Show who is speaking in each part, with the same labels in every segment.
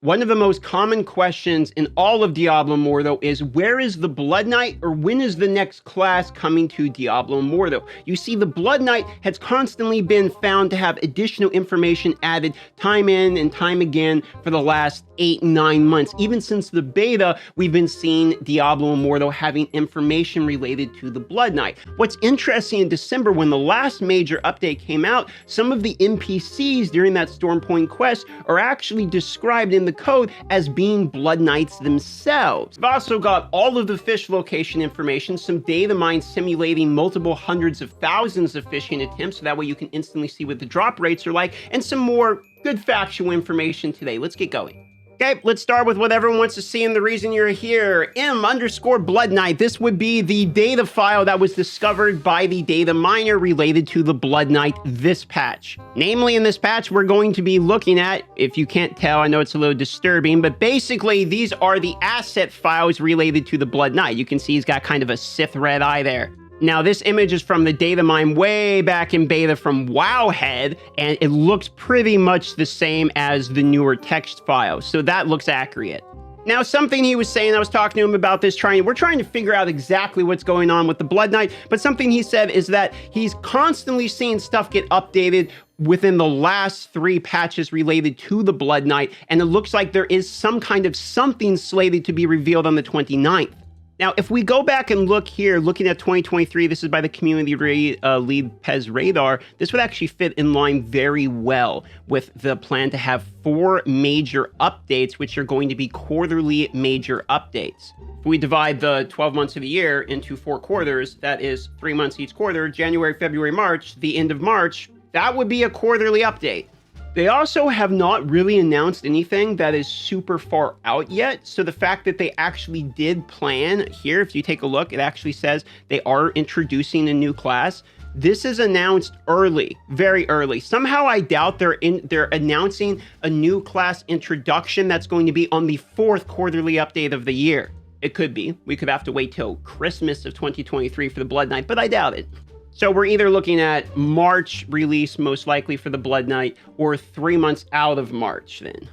Speaker 1: One of the most common questions in all of Diablo Immortal is, where is the Blood Knight, or when is the next class coming to Diablo Immortal? You see, the Blood Knight has constantly been found to have additional information added time in and time again for the last 8-9 months. Even since the beta, we've been seeing Diablo Immortal having information related to the Blood Knight. What's interesting, in December, when the last major update came out, some of the NPCs during that Stormpoint quest are actually described in the code as being Blood Knights themselves. We've also got all of the fish location information, some data mine simulating multiple hundreds of thousands of fishing attempts, so that way you can instantly see what the drop rates are like, and some more good factual information today. Let's get going. Okay, let's start with what everyone wants to see and the reason you're here. M_Blood Knight. This would be the data file that was discovered by the data miner related to the Blood Knight this patch. Namely, in this patch, we're going to be looking at, if you can't tell, I know it's a little disturbing, but basically these are the asset files related to the Blood Knight. You can see he's got kind of a Sith red eye there. Now, this image is from the data mine way back in beta from Wowhead, and it looks pretty much the same as the newer text file, so that looks accurate. Now, something he was saying, I was talking to him about this, we're trying to figure out exactly what's going on with the Blood Knight, but something he said is that he's constantly seeing stuff get updated within the last 3 patches related to the Blood Knight, and it looks like there is some kind of something slated to be revealed on the 29th. Now, if we go back and look here, looking at 2023, this is by the community lead Pez Radar, this would actually fit in line very well with the plan to have 4 major updates, which are going to be quarterly major updates. If we divide the 12 months of the year into 4 quarters, that is 3 months each quarter, January, February, March, the end of March, that would be a quarterly update. They also have not really announced anything that is super far out yet. So the fact that they actually did plan here, if you take a look, it actually says they are introducing a new class. This is announced early, very early. Somehow I doubt they're announcing a new class introduction that's going to be on the 4th quarterly update of the year. It could be. We could have to wait till Christmas of 2023 for the Blood Knight, but I doubt it. So we're either looking at March release, most likely for the Blood Knight, or 3 months out of March then.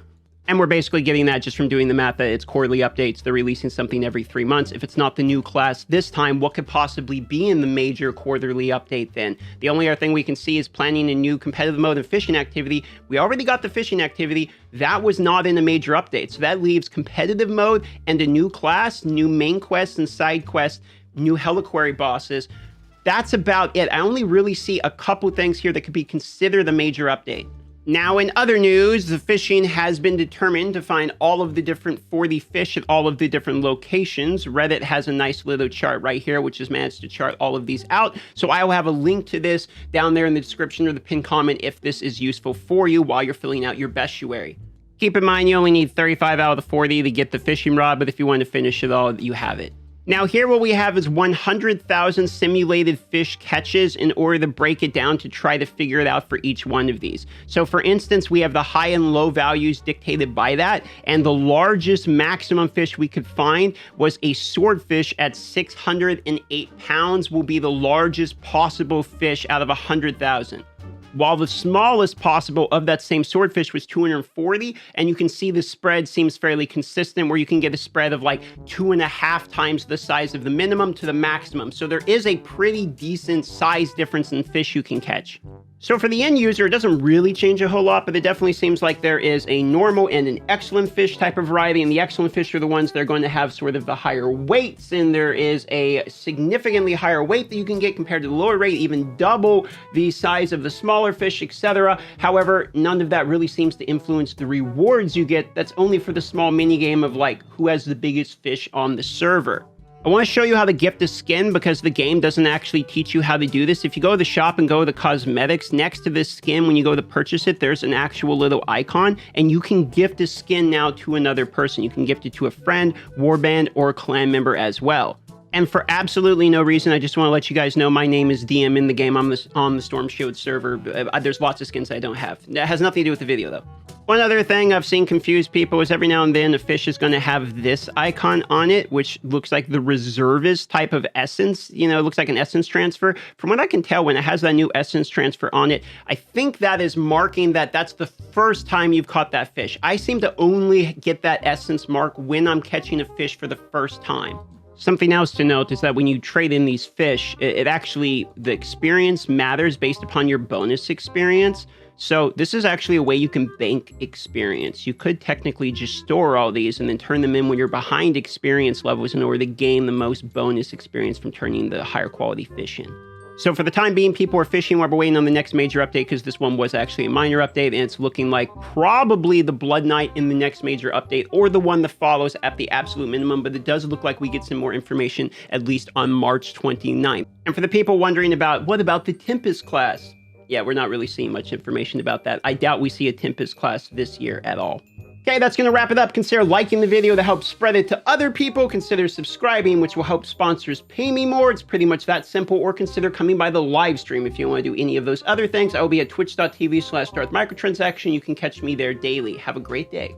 Speaker 1: And we're basically getting that just from doing the math that it's quarterly updates. They're releasing something every 3 months. If it's not the new class this time, what could possibly be in the major quarterly update then? The only other thing we can see is planning a new competitive mode and fishing activity. We already got the fishing activity. That was not in a major update. So that leaves competitive mode and a new class, new main quests and side quests, new Heliquary bosses. That's about it. I only really see a couple things here that could be considered a major update. Now, in other news, the fishing has been determined to find all of the different 40 fish at all of the different locations. Reddit has a nice little chart right here, which has managed to chart all of these out. So I will have a link to this down there in the description or the pinned comment if this is useful for you while you're filling out your bestiary. Keep in mind, you only need 35 out of the 40 to get the fishing rod, but if you want to finish it all, you have it. Now here what we have is 100,000 simulated fish catches in order to break it down to try to figure it out for each one of these. So for instance, we have the high and low values dictated by that, and the largest maximum fish we could find was a swordfish at 608 pounds will be the largest possible fish out of 100,000. While the smallest possible of that same swordfish was 240, and you can see the spread seems fairly consistent, where you can get a spread of like 2.5 times the size of the minimum to the maximum. So there is a pretty decent size difference in fish you can catch. So for the end user, it doesn't really change a whole lot, but it definitely seems like there is a normal and an excellent fish type of variety, and the excellent fish are the ones that are going to have sort of the higher weights, and there is a significantly higher weight that you can get compared to the lower rate, even double the size of the smaller fish, etc. However, none of that really seems to influence the rewards you get. That's only for the small mini game of like who has the biggest fish on the server. I want to show you how to gift a skin because the game doesn't actually teach you how to do this. If you go to the shop and go to the cosmetics, next to this skin, when you go to purchase it, there's an actual little icon, and you can gift a skin now to another person. You can gift it to a friend, warband, or a clan member as well. And for absolutely no reason, I just want to let you guys know my name is DM in the game. I'm on the Storm Shield server. There's lots of skins I don't have. That has nothing to do with the video, though. One other thing I've seen confuse people is every now and then a fish is going to have this icon on it, which looks like the reservist type of essence. You know, it looks like an essence transfer. From what I can tell, when it has that new essence transfer on it, I think that is marking that that's the first time you've caught that fish. I seem to only get that essence mark when I'm catching a fish for the first time. Something else to note is that when you trade in these fish, it actually, the experience matters based upon your bonus experience. So this is actually a way you can bank experience. You could technically just store all these and then turn them in when you're behind experience levels in order to gain the most bonus experience from turning the higher quality fish in. So for the time being, people are fishing while we're waiting on the next major update, because this one was actually a minor update, and it's looking like probably the Blood Knight in the next major update, or the one that follows at the absolute minimum, but it does look like we get some more information, at least on March 29th. And for the people wondering about, what about the Tempest class? Yeah, we're not really seeing much information about that. I doubt we see a Tempest class this year at all. Okay, that's going to wrap it up. Consider liking the video to help spread it to other people. Consider subscribing, which will help sponsors pay me more. It's pretty much that simple. Or consider coming by the live stream if you want to do any of those other things. I will be at twitch.tv/darthmicrotransaction. You can catch me there daily. Have a great day.